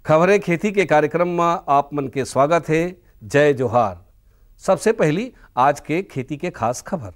खबरें खेती के कार्यक्रम में आप मन के स्वागत है। जय जोहार। सबसे पहली आज के खेती के खास खबर।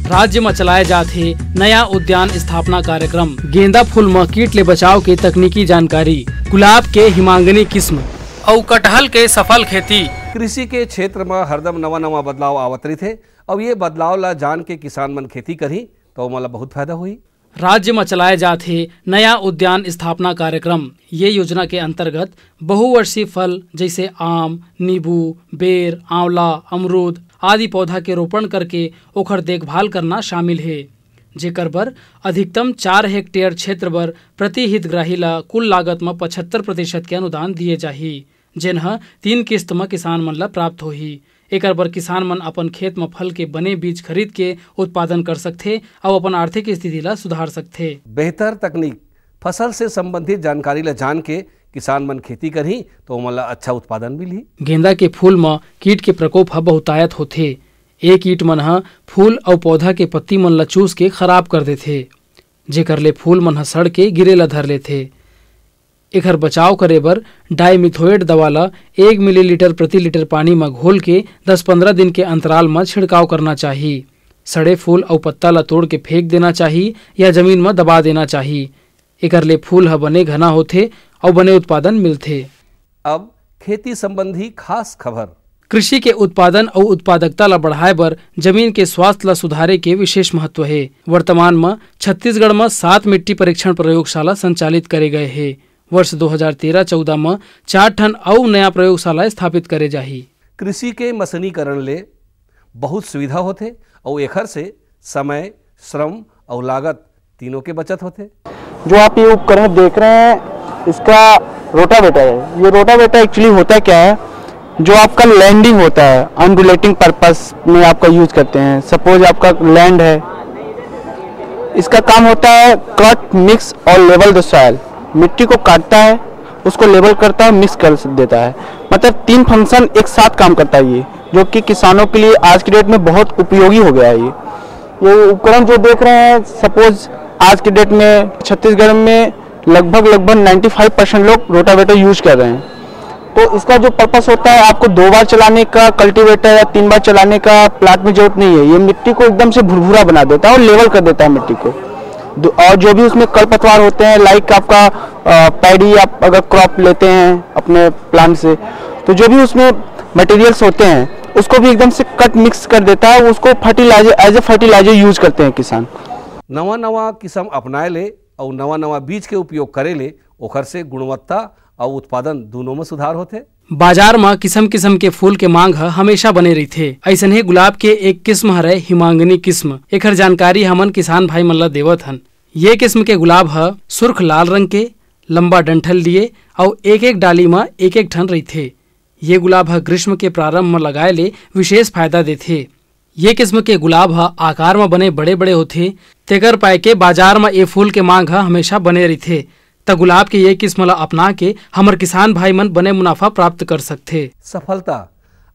राज्य में चलाए जाते नया उद्यान स्थापना कार्यक्रम, गेंदा फूल में कीट ले बचाव के तकनीकी जानकारी, गुलाब के हिमांगनी किस्म और कटहल के सफल खेती। कृषि के क्षेत्र में हरदम नवा नवा बदलाव आवत रही थे। अब ये बदलाव ला जान के किसान मन खेती करी तो मला बहुत फायदा हुई। राज्य में चलाए जाते नया उद्यान स्थापना कार्यक्रम, ये योजना के अंतर्गत बहुवर्षीय फल जैसे आम, नींबू, बेर, आंवला, अमरूद आदि पौधा के रोपण करके ओखर देखभाल करना शामिल है, जेकर बर अधिकतम 4 हेक्टेयर क्षेत्र बर प्रति हितग्राही ला कुल लागत में 75% के अनुदान दिए जाही, जेनह 3 किस्त में किसान मन ला प्राप्त होही। एकर बर किसान मन अपन खेत में फल के बने बीज खरीद के उत्पादन कर सकथे और अपन आर्थिक स्थिति ला सुधार सकथे। बेहतर तकनीक, फसल से संबंधित जानकारी ला जान के किसान मन खेती करही तो ओमला अच्छा उत्पादन मिलही। गेंदा के फूल में कीट के प्रकोप ह बहुतायत होथे। ए कीट मन ह फूल और पौधा के पत्ती मन ला चूस के खराब कर देथे, जेकर ले फूल मन ह सड़ के गिरे ला धर लेथे। एकर बचाव करे बर डाइमिथोएट दवा ला 1 मिलीलीटर प्रति लीटर पानी में घोल के 10-15 दिन के अंतराल में छिड़काव करना चाहिए। सड़े फूल और पत्ता ला तोड़ के फेंक देना चाहिए या जमीन में दबा देना चाहिए। एकर ले फूल ह बने घना होथे और बने उत्पादन मिलथे। अब खेती संबंधी खास खबर। कृषि के उत्पादन और उत्पादकता ला बढ़ाए बर जमीन के स्वास्थ्य ला सुधारे के विशेष महत्व है। वर्तमान में छत्तीसगढ़ में 7 मिट्टी परीक्षण प्रयोगशाला संचालित करे गए है। वर्ष 2013-14 में 4 ठन और नया प्रयोगशाला स्थापित करे जाही। कृषि के मशीनीकरण ले बहुत सुविधा होते और एखर से समय, श्रम और लागत तीनों के बचत होते। जो आप ये उपकरण देख रहे हैं इसका रोटावेटर है। ये रोटावेटर एक्चुअली होता क्या है, जो आपका लैंडिंग होता है अनडुलेटिंग पर्पस में आपका यूज करते हैं। सपोज आपका लैंड है, इसका काम होता है कट, मिक्स और लेवल द सॉइल। मिट्टी को काटता है, उसको लेवल करता है, मिक्स कर देता है। मतलब 3 फंक्शन एक साथ काम करता है ये, जो कि किसानों के लिए आज की डेट में बहुत उपयोगी हो गया है। ये उपकरण जो देख रहे हैं, सपोज आज की डेट में छत्तीसगढ़ में लगभग 95% लोग रोटावेटर यूज कर रहे हैं। तो इसका जो पर्पस होता है, आपको 2 बार चलाने का कल्टीवेटर या 3 बार चलाने का प्लांट में जरूरत नहीं है। ये मिट्टी को एकदम से भुरभुरा बना देता है और लेवल कर देता है मिट्टी को। और जो भी उसमें खरपतवार होते हैं, लाइक आपका पैडी, आप अगर क्रॉप लेते हैं अपने प्लांट से, तो जो भी उसमें मटेरियल्स होते हैं उसको भी एकदम से कट मिक्स कर देता है। उसको fertilizer, as a fertilizer use करते हैं किसान। नवा नवा किस्म अपनाए ले और नवा नवा बीज के उपयोग करे ले ओखर से गुणवत्ता और उत्पादन दोनों में सुधार होते। बाजार में किस्म किस्म के फूल के मांग हमेशा बने रही थे। ऐसन ही गुलाब के एक किस्म हरे हिमांगनी किस्म। एकर जानकारी हमन किसान भाई मन ला देवत हन। ये किस्म के गुलाब ह सुर्ख लाल रंग के, लंबा डंठल लिए और एक डाली में एक ठन रही थे। ये गुलाब ह ग्रीष्म के प्रारंभ में लगाए ले विशेष फायदा देथे। ये किस्म के गुलाब ह आकार में बने बड़े बड़े होथे, तेकर पाए के बाजार में ये फूल के मांग हमेशा बने रही थे। त गुलाब के ये किस्म ला अपना के हमर किसान भाई मन बने मुनाफा प्राप्त कर सकथे। सफलता,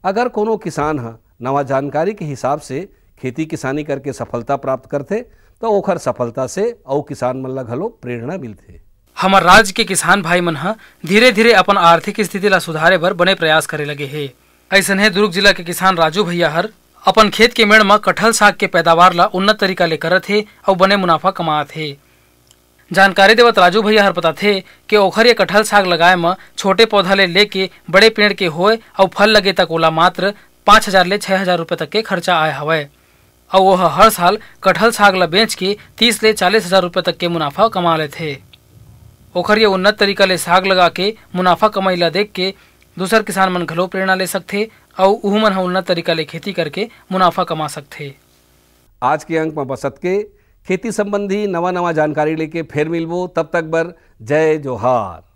अगर कोनो किसान ह नवा जानकारी के हिसाब से खेती किसानी करके सफलता प्राप्त करते तो ओखर सफलता से और किसान मन ला घलो प्रेरणा मिलथे। हमर राज्य के किसान भाई मन ह धीरे धीरे अपन आर्थिक स्थिति ला सुधारे बर बने प्रयास करे लगे हे। ऐसन है दुर्ग जिला के किसान राजू भैया हर अपन खेत के मेड़ में कटहल साग के पैदावार ला उन्नत तरीका ले करत हे और बने मुनाफा कमात हे। जानकारी देवत राजू भैया हर बताथे कि ओखर ये कटहल साग लगाए में छोटे पौधा ले लेके बड़े पेड़ के होए और फल लगे तक ओला मात्र 5,000 ले 6,000 रुपए तक के खर्चा आए हवय। और वह हर साल कटहल साग ला बेच के 30 ले 40,000 रुपए तक के मुनाफा कमा लेथे। ओखर ये उन्नत तरीका ले साग लगा के मुनाफा कमाई ला देख के दूसर किसान मन घलो प्रेरणा ले सकथे और उहू मन उन्नत तरीका ले खेती करके मुनाफा कमा सकथे। आज के अंक में बसत के खेती संबंधी नवा नवा जानकारी लेके फिर मिलबो। तब तक बर जय जोहार।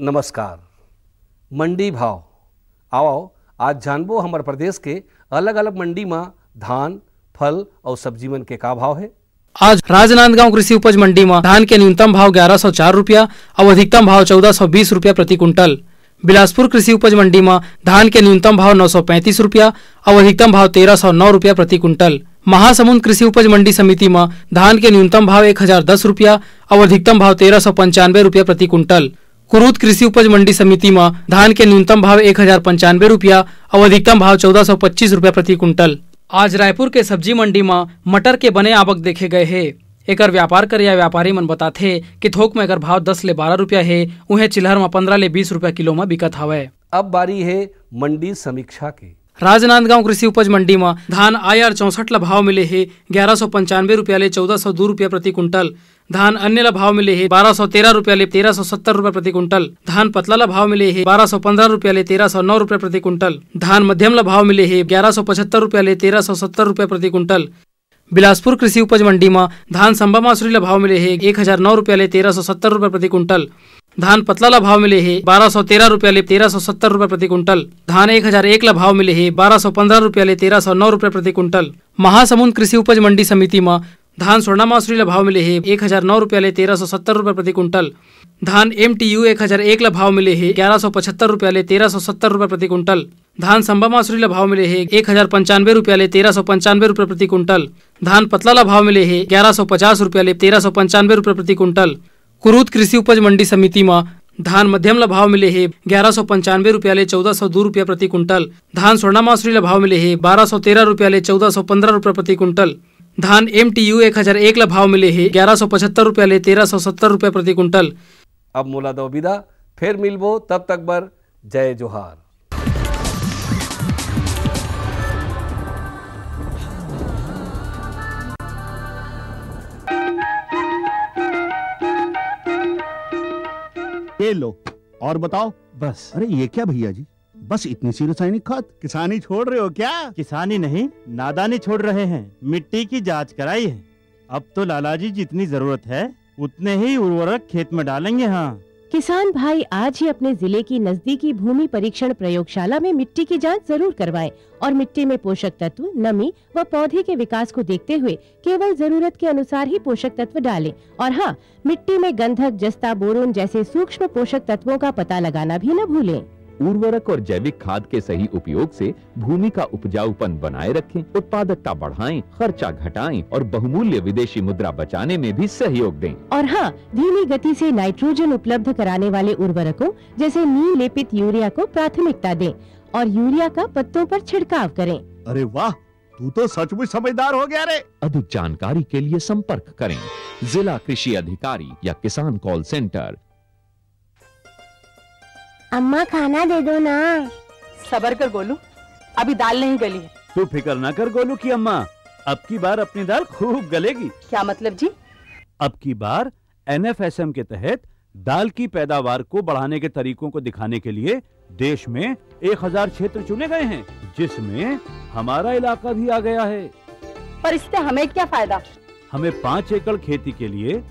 नमस्कार। मंडी भाव आओ आज जानबो हमारे प्रदेश के अलग अलग मंडी में धान, फल और सब्जी मन के का भाव है। आज राजनांदगांव कृषि उपज मंडी में धान के न्यूनतम भाव 1104 रुपया और अधिकतम भाव 1420 रुपया प्रति कुंटल। बिलासपुर कृषि उपज मंडी में धान के न्यूनतम भाव 935 रुपया और अधिकतम भाव 1309 रुपया प्रति कुंटल। महासमुंद कृषि उपज मंडी समिति में धान के न्यूनतम भाव 1010 रुपया और अधिकतम भाव 1395 रुपया प्रति कुंटल। कुरूद कृषि उपज मंडी समिति में धान के न्यूनतम भाव 1095 रुपया और अधिकतम भाव 1425 रुपया प्रति कुंटल। आज रायपुर के सब्जी मंडी में मटर के बने आवक देखे गए है। एकर व्यापार करे व्यापारी मन बताथे कि थोक में अगर भाव 10 ले 12 रुपया है, उन्हें चिल्हर में 15 ले 20 रुपया किलो में बिकत हवय। अब बारी है मंडी समीक्षा की। राजनांदगांव कृषि उपज मंडी में धान IR 64 ला भाव मिले है 1195 रुपया ले 1402 रुपया प्रति कुंटल। धान अन्य ला भाव मिले है 1213 रुपया ले 1370 रुपया प्रति कुंटल। धान पतला ला भाव मिले है 1215 रुपया ले 1309 रुपया प्रति कुंटल। धान मध्यम ला भाव मिले है 1175 रुपया ले 1370 रुपया प्रति कुंटल। बिलासपुर कृषि उपज मंडी में धान संबा मासुरी ला भाव मिले है 1009 रुपया ले 1370 रुपया प्रति कुंटल। धान पतला ला भाव मिले है 1213 रुपया ले 1370 रुपया प्रति कुंटल। धान 1001 ला भाव मिले है 1215 रुपया ले 1309 रुपया प्रति कुंटल। महासमुंद कृषि उपज मंडी समिति में धान स्वर्णा मासुरी ला भाव मिले है 1009 रुपया ले 1370 रुपया प्रति कुंटल। धान MTU 1001 ला भाव मिले है 1175 रुपया ले 1370 रुपया प्रति कुंटल। धान संबा मासुरी ला भाव मिले है 1095 रुपया ले 1395 रुपया प्रति कुंटल। धान पतला ला भाव मिले है 1150 रुपया ले 1395 रुपया प्रति कुंटल। कुरूद कृषि उपज मंडी समिति में धान मध्यम ला भाव मिले है 1195 रुपया ले 1402 रुपया प्रति कुंटल। धान स्वर्णा मासुरी ला भाव मिले है 1213 रुपया ले 1415 रुपया प्रति कुंटल। धान MTU 1001 ला भाव मिले है 1175 रुपया ले 1370 रुपया प्रति कुंटल। अब मोला दो विदा, फिर मिलबो, तब तक बर जय जोहार। ये लो और बताओ। बस। अरे ये क्या भैया जी, बस इतनी सी रासायनिक खाद? किसानी छोड़ रहे हो क्या? किसानी नहीं, नादानी छोड़ रहे हैं। मिट्टी की जांच कराई है। अब तो लालाजी जितनी जरूरत है उतने ही उर्वरक खेत में डालेंगे। हाँ किसान भाई आज ही अपने जिले की नजदीकी भूमि परीक्षण प्रयोगशाला में मिट्टी की जांच जरूर करवाएं और मिट्टी में पोषक तत्व, नमी व पौधे के विकास को देखते हुए केवल जरूरत के अनुसार ही पोषक तत्व डालें। और हाँ, मिट्टी में गंधक, जस्ता, बोरोन जैसे सूक्ष्म पोषक तत्वों का पता लगाना भी न भूलें। उर्वरक और जैविक खाद के सही उपयोग से भूमि का उपजाऊपन बनाए रखें, उत्पादकता बढ़ाएं, खर्चा घटाएं और बहुमूल्य विदेशी मुद्रा बचाने में भी सहयोग दें। और हाँ, धीमी गति से नाइट्रोजन उपलब्ध कराने वाले उर्वरकों जैसे नीम लेपित यूरिया को प्राथमिकता दें और यूरिया का पत्तों पर छिड़काव करें। अरे वाह, तू तो सचमुच समझदार हो गया रे। अधिक जानकारी के लिए संपर्क करें जिला कृषि अधिकारी या किसान कॉल सेंटर। अम्मा खाना दे दो ना। सबर कर गोलू, अभी दाल नहीं गली है। तू फिक्र ना कर गोलू की अम्मा, अब की बार अपनी दाल खूब गलेगी। क्या मतलब जी? अब की बार NFSM के तहत दाल की पैदावार को बढ़ाने के तरीकों को दिखाने के लिए देश में 1000 क्षेत्र चुने गए हैं, जिसमें हमारा इलाका भी आ गया है। पर इससे हमें क्या फायदा? हमें 5 एकड़ खेती के लिए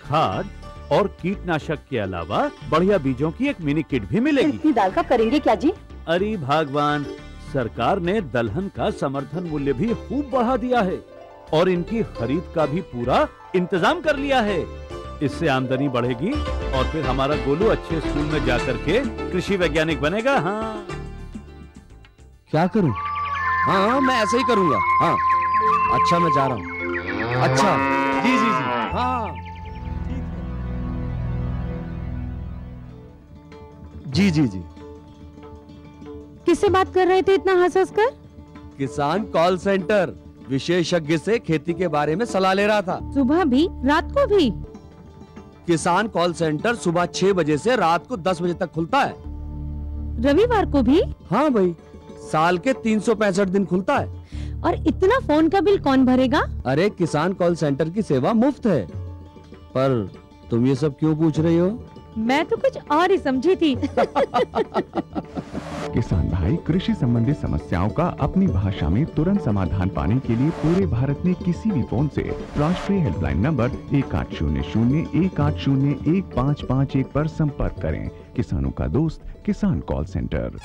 खाद और कीटनाशक के अलावा बढ़िया बीजों की एक मिनी किट भी मिलेगी। इतनी दाल का करेंगे क्या जी? अरे भगवान, सरकार ने दलहन का समर्थन मूल्य भी खूब बढ़ा दिया है और इनकी खरीद का भी पूरा इंतजाम कर लिया है। इससे आमदनी बढ़ेगी और फिर हमारा गोलू अच्छे स्कूल में जाकर के कृषि वैज्ञानिक बनेगा। हाँ, क्या करूं? हाँ, मैं ऐसे ही करूंगा। हाँ, अच्छा, मैं जा रहा हूँ। अच्छा, जी जी जी, हाँ, जी जी जी। किससे बात कर रहे थे इतना हंस हंस कर? किसान कॉल सेंटर, विशेषज्ञ से खेती के बारे में सलाह ले रहा था। सुबह भी, रात को भी? किसान कॉल सेंटर सुबह 6 बजे से रात को 10 बजे तक खुलता है। रविवार को भी? हाँ भाई, साल के 365 दिन खुलता है। और इतना फोन का बिल कौन भरेगा? अरे, किसान कॉल सेंटर की सेवा मुफ्त है। पर तुम ये सब क्यों पूछ रही हो? मैं तो कुछ और ही समझी थी। किसान भाई कृषि संबंधी समस्याओं का अपनी भाषा में तुरंत समाधान पाने के लिए पूरे भारत में किसी भी फोन से राष्ट्रीय हेल्पलाइन नंबर 1800-180-1551 पर संपर्क करें। किसानों का दोस्त किसान कॉल सेंटर।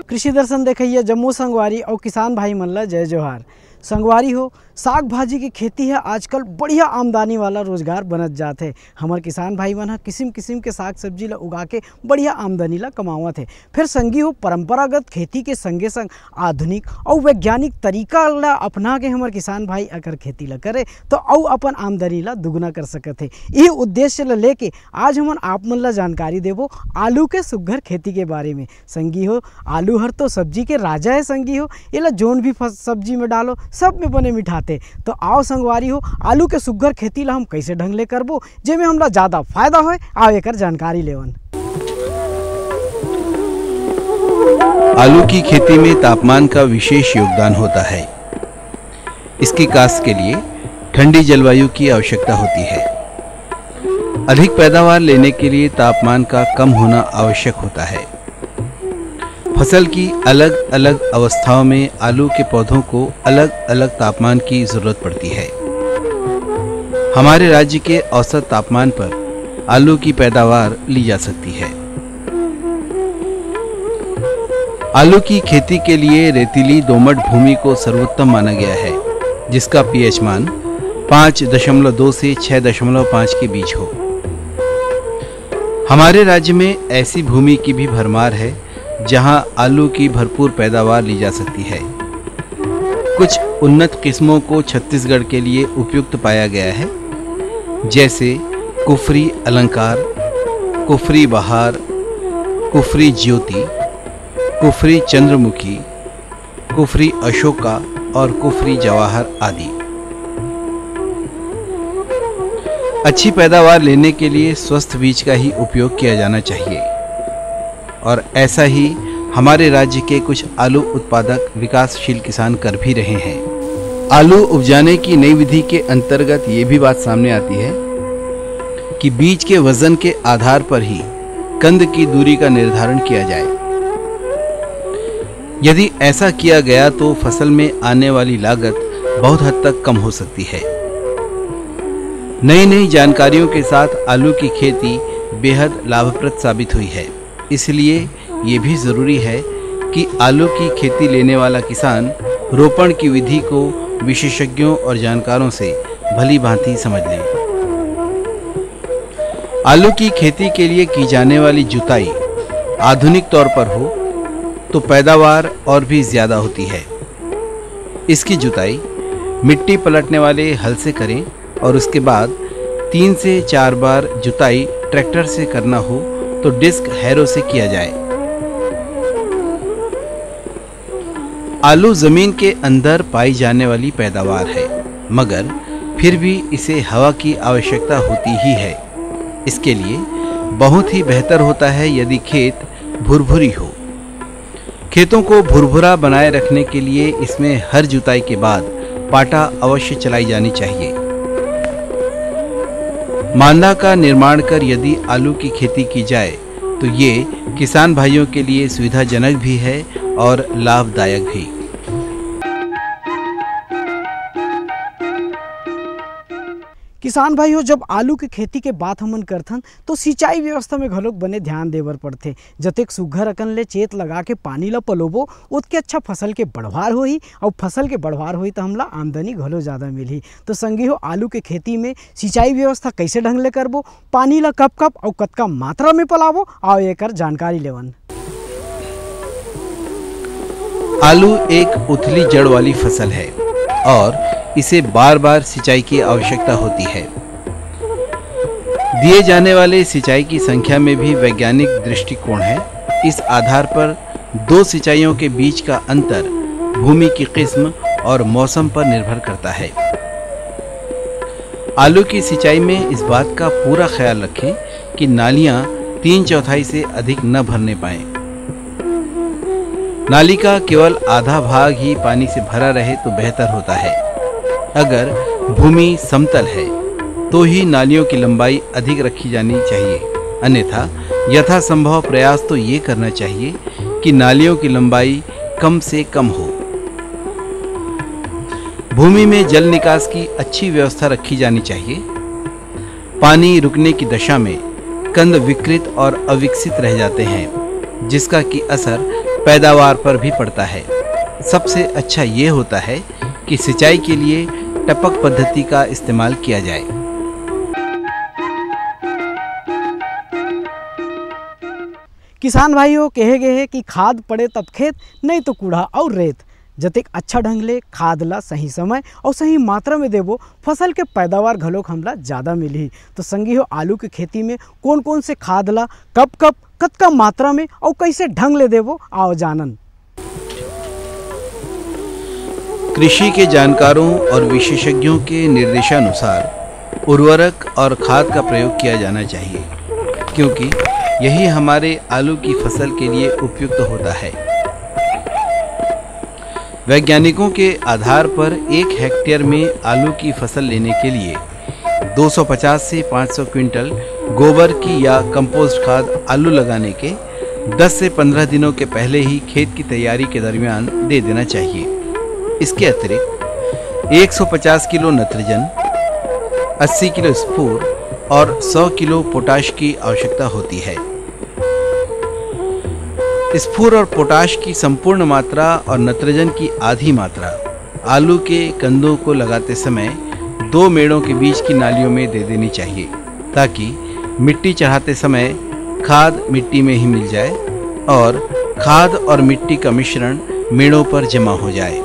कृषि दर्शन देखिए जम्मू संगवारी और किसान भाई मन ला जय जोहार। संगवारी हो साग भाजी की खेती है आजकल बढ़िया आमदनी वाला रोजगार बनत जात है। हमार किसान भाई मन किस्म किस्म के साग सब्जी ला उगा के बढ़िया आमदनी ला कमावत है। फिर संगी हो परंपरागत खेती के संगे संग आधुनिक और वैज्ञानिक तरीका ला अपना के हमार किसान भाई अगर खेती ला करे तो औ अपन आमदनी ला दुगुना कर सकत है। यही उद्देश्य ला लेके आज हमन आप मन ला जानकारी देवो आलू के सुघ्घर खेती के बारे में। संगी हो आलू हर तो सब्जी के राजा है। संगी हो एला जोन भी सब्जी में डालो सब में बने मिठाते। तो आओ संगवारी हो आलू के सुघ्घर खेती ला हम कैसे ढंग ले करबो जेमे हमला ज्यादा फायदा होए। आओ एकर जानकारी लेवन। आलू की खेती में तापमान का विशेष योगदान होता है। इसकी काश्त के लिए ठंडी जलवायु की आवश्यकता होती है। अधिक पैदावार लेने के लिए तापमान का कम होना आवश्यक होता है। फसल की अलग अलग अवस्थाओं में आलू के पौधों को अलग अलग तापमान की जरूरत पड़ती है। हमारे राज्य के औसत तापमान पर आलू की पैदावार ली जा सकती है। आलू की खेती के लिए रेतीली दोमट भूमि को सर्वोत्तम माना गया है, जिसका पीएच मान 5.2 से 6.5 के बीच हो। हमारे राज्य में ऐसी भूमि की भी भरमार है जहां आलू की भरपूर पैदावार ली जा सकती है। कुछ उन्नत किस्मों को छत्तीसगढ़ के लिए उपयुक्त पाया गया है, जैसे कुफरी अलंकार, कुफरी बहार, कुफरी ज्योति, कुफरी चंद्रमुखी, कुफरी अशोका और कुफरी जवाहर आदि। अच्छी पैदावार लेने के लिए स्वस्थ बीज का ही उपयोग किया जाना चाहिए और ऐसा ही हमारे राज्य के कुछ आलू उत्पादक विकासशील किसान कर भी रहे हैं। आलू उपजाने की नई विधि के अंतर्गत ये भी बात सामने आती है कि बीज के वजन के आधार पर ही कंद की दूरी का निर्धारण किया जाए। यदि ऐसा किया गया तो फसल में आने वाली लागत बहुत हद तक कम हो सकती है। नई नई जानकारियों के साथ आलू की खेती बेहद लाभप्रद साबित हुई है। इसलिए ये भी जरूरी है कि आलू की खेती लेने वाला किसान रोपण की विधि को विशेषज्ञों और जानकारों से भली भांति समझ लें। आलू की खेती के लिए की जाने वाली जुताई आधुनिक तौर पर हो तो पैदावार और भी ज्यादा होती है। इसकी जुताई मिट्टी पलटने वाले हल से करें और उसके बाद 3 से 4 बार जुताई ट्रैक्टर से करना हो तो डिस्क हैरो से किया जाए। आलू जमीन के अंदर पाई जाने वाली पैदावार है, मगर फिर भी इसे हवा की आवश्यकता होती ही है। इसके लिए बहुत ही बेहतर होता है यदि खेत भुरभुरी हो। खेतों को भुरभुरा बनाए रखने के लिए इसमें हर जुताई के बाद पाटा अवश्य चलाई जानी चाहिए। मांदा का निर्माण कर यदि आलू की खेती की जाए तो ये किसान भाइयों के लिए सुविधाजनक भी है और लाभदायक भी। किसान भाइयों जब आलू की खेती के बात हमन करथन तो सिंचाई व्यवस्था में घलोक बने ध्यान देवर पड़थे। जतेक सुघ्घर अकन ले चेत लगा के पानी ला पलोबो उतके अच्छा फसल के बढ़वार होही और फसल के बढ़वार होही तो हमला आमदनी घलो ज़्यादा मिलही। तो संगी हो आलू के खेती में सिंचाई व्यवस्था कैसे ढंग ले करबो, पानी ला कब कब और कतका मात्रा में पलाबो, आओ एकर जानकारी लेवन। आलू एक उथली जड़ वाली फसल है और इसे बार बार सिंचाई की आवश्यकता होती है। दिए जाने वाले सिंचाई की संख्या में भी वैज्ञानिक दृष्टिकोण है। इस आधार पर 2 सिंचाइयों के बीच का अंतर भूमि की किस्म और मौसम पर निर्भर करता है। आलू की सिंचाई में इस बात का पूरा ख्याल रखें कि नालियां 3/4 से अधिक न भरने पाएं। नाली का केवल आधा भाग ही पानी से भरा रहे तो बेहतर होता है। अगर भूमि समतल है तो ही नालियों की लंबाई अधिक रखी जानी चाहिए, अन्यथा यथासंभव प्रयास तो ये करना चाहिए कि नालियों की लंबाई कम से कम हो। भूमि में जल निकास की अच्छी व्यवस्था रखी जानी चाहिए। पानी रुकने की दशा में कंद विकृत और अविकसित रह जाते हैं, जिसका कि असर पैदावार पर भी पड़ता है। सबसे अच्छा ये होता है कि सिंचाई के लिए टपक पद्धति का इस्तेमाल किया जाए। किसान भाइयों कहे गए हैं कि खाद पड़े तब खेत, नहीं तो कूड़ा और रेत। जतेक अच्छा ढंग ले खाद ला सही समय और सही मात्रा में देबो, फसल के पैदावार घलोक हमला ज़्यादा मिली। तो संगी हो, आलू की खेती में कौन कौन से खाद ला कब कब कतका मात्रा में और कैसे ढंग ले देबो, आओ जानन। कृषि के जानकारों और विशेषज्ञों के निर्देशानुसार उर्वरक और खाद का प्रयोग किया जाना चाहिए, क्योंकि यही हमारे आलू की फसल के लिए उपयुक्त होता है। वैज्ञानिकों के आधार पर 1 हेक्टेयर में आलू की फसल लेने के लिए 250 से 500 क्विंटल गोबर की या कंपोस्ट खाद आलू लगाने के 10 से 15 दिनों के पहले ही खेत की तैयारी के दरमियान दे देना चाहिए। इसके अतिरिक्त 150 किलो नत्रजन, 80 किलो स्फूर और 100 किलो पोटाश की आवश्यकता होती है। स्फूर और पोटाश की संपूर्ण मात्रा और नत्रजन की आधी मात्रा आलू के कंदों को लगाते समय 2 मेड़ों के बीच की नालियों में दे देनी चाहिए, ताकि मिट्टी चढ़ाते समय खाद मिट्टी में ही मिल जाए और खाद और मिट्टी का मिश्रण मेड़ों पर जमा हो जाए।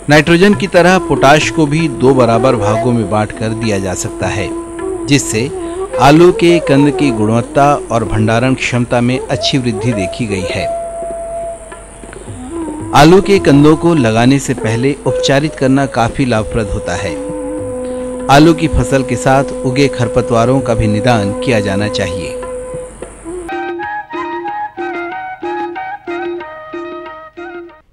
नाइट्रोजन की तरह पोटाश को भी 2 बराबर भागों में बांटकर दिया जा सकता है, जिससे आलू के कंद की गुणवत्ता और भंडारण क्षमता में अच्छी वृद्धि देखी गई है। आलू के कंदों को लगाने से पहले उपचारित करना काफी लाभप्रद होता है। आलू की फसल के साथ उगे खरपतवारों का भी निदान किया जाना चाहिए।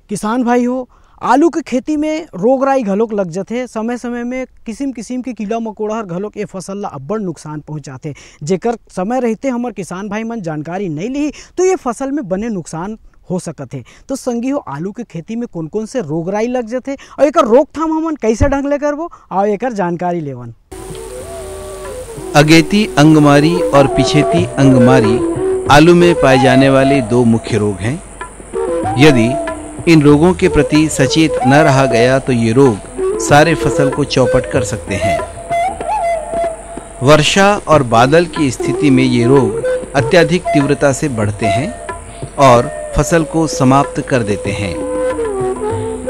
किसान भाई हो, आलू के खेती में रोग राई घलोक लग जाते। समय समय में किसिम किसिम के कीड़ा मकोड़ा हर घलोक ये फसल ला अब्बड़ नुकसान पहुंचाते। जेकर समय रहते हमर किसान भाई मन जानकारी नहीं ली तो ये फसल में बने नुकसान हो सकत है। तो संगी हो, आलू के खेती में कौन कौन से रोग राई लग जाते और एकर रोकथाम हमन कैसे ढंग ले करबो, और एकर जानकारी लेवन। अगेती अंगमारी और पिछेती अंगमारी आलू में पाए जाने वाले 2 मुख्य रोग हैं। यदि इन रोगों के प्रति सचेत न रहा गया तो ये रोग सारे फसल को चौपट कर सकते हैं। वर्षा और बादल की स्थिति में ये रोग अत्यधिक तीव्रता से बढ़ते हैं और फसल को समाप्त कर देते हैं।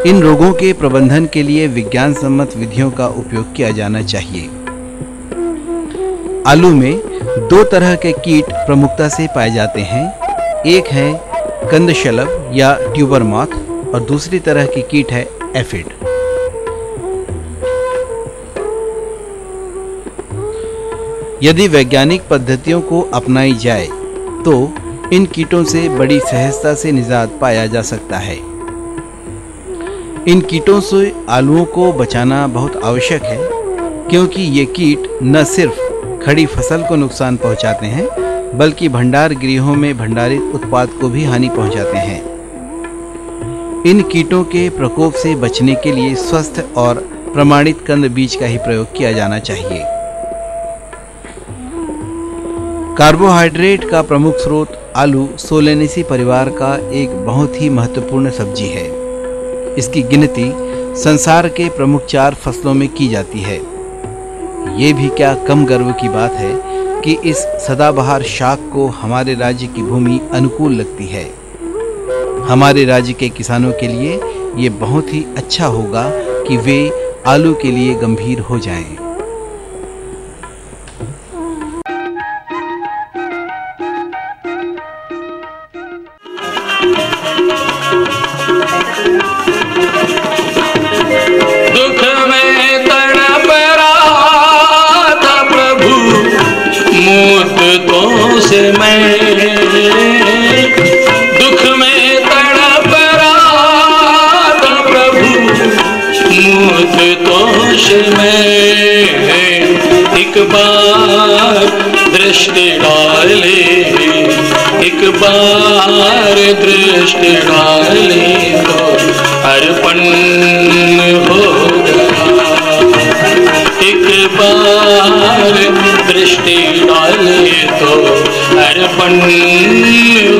इन रोगों के प्रबंधन के लिए विज्ञान सम्मत विधियों का उपयोग किया जाना चाहिए। आलू में 2 तरह के कीट प्रमुखता से पाए जाते हैं। एक है कंदशलभ या ट्यूबर मॉथ और दूसरी तरह की कीट है एफिड। यदि वैज्ञानिक पद्धतियों को अपनाई जाए तो इन कीटों से बड़ी सहजता से निजात पाया जा सकता है। इन कीटों से आलूओं को बचाना बहुत आवश्यक है, क्योंकि ये कीट न सिर्फ खड़ी फसल को नुकसान पहुंचाते हैं, बल्कि भंडार गृहों में भंडारित उत्पाद को भी हानि पहुंचाते हैं। इन कीटों के प्रकोप से बचने के लिए स्वस्थ और प्रमाणित कंद बीज का ही प्रयोग किया जाना चाहिए। कार्बोहाइड्रेट का प्रमुख स्रोत आलू सोलेनेसी परिवार का एक बहुत ही महत्वपूर्ण सब्जी है। इसकी गिनती संसार के प्रमुख 4 फसलों में की जाती है। ये भी क्या कम गर्व की बात है कि इस सदाबहार शाक को हमारे राज्य की भूमि अनुकूल लगती है। हमारे राज्य के किसानों के लिए ये बहुत ही अच्छा होगा कि वे आलू के लिए गंभीर हो जाएं। दुख में तड़प रहा था प्रभु, मूर्तों से मैं दुख में तड़प रहा था प्रभु, मूर्तों से मैं बार दृष्टि डाली तो अर्पण हो गया, एक बार दृष्टि डाली तो अर्पण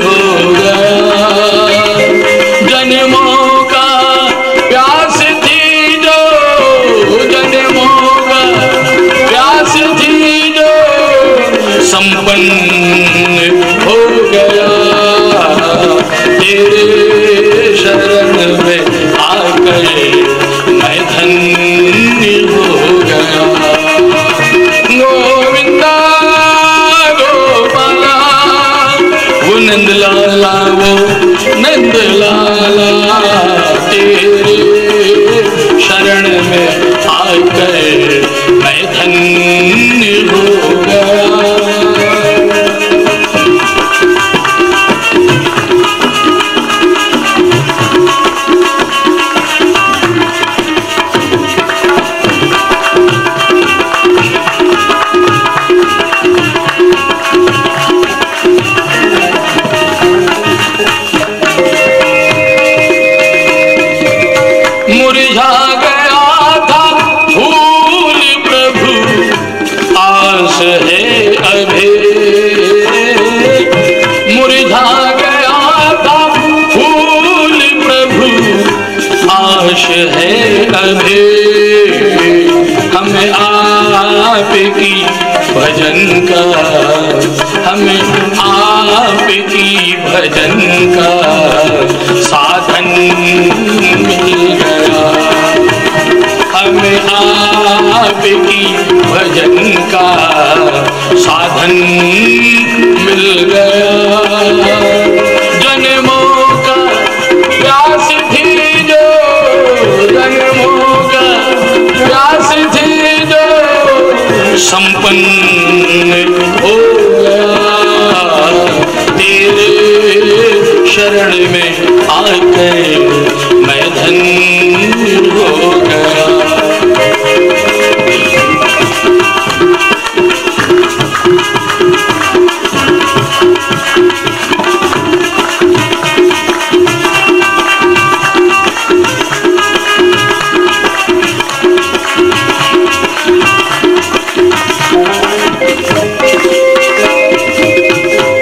हो गया। जन्मों का प्यास थी जो, जन्मों का प्यास थी जो संपन्न हो गया। तेरे शरण में आकर मैं धन्य हो गया। गोविंदा गोपाला, वो नंद लाला, वो नंद लाला, तेरे शरण में आकर मैं धन्य हो गया। मुरझा गया था फूल प्रभु, आस है अभी। मुरझा गया था फूल प्रभु, आस है अभी। हमें आपकी भजन का, हमें आपकी भजन का साधन मिल गया। हमें आपकी भजन का साधन मिल गया। जन्मों का प्यास थी जो, जन्मों का प्यास थी जो संपन्न हो गया। तेरे शरण में आकर मैं धन्य हो गया।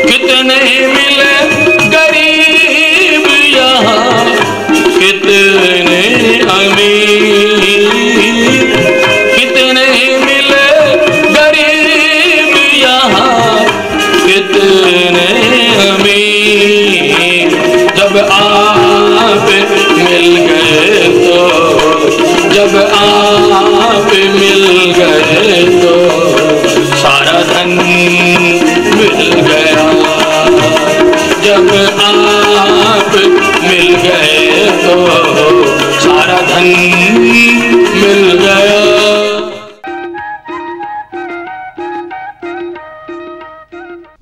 कितने मिले गरीब यहाँ, कितने अमीर, कितने मिले गरीब यहाँ, कितने अमीर। जब आप मिल गए तो, जब आप मिल गए तो सारा धन मिल गया। जब आप मिल गए तो सारा धन मिल गया।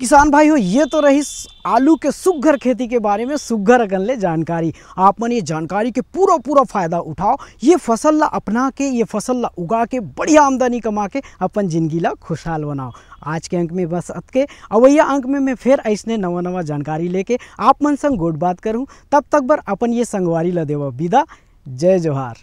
किसान भाइयों, ये तो रही आलू के सुघ्घर खेती के बारे में सुघ्घर अगन जानकारी। आप मन ये जानकारी के पूरा फायदा उठाओ। ये फसल ला अपना के, ये फसल ला उगा के बढ़िया आमदनी कमा के अपन जिंदगी ला खुशहाल बनाओ। आज के अंक में बस अतके, अवैया अंक में मैं फिर ऐसने नवा जानकारी लेके आप मन संग गोट बात करूँ। तब तक बर अपन ये संगवारी ला देवा विदा। जय जोहार।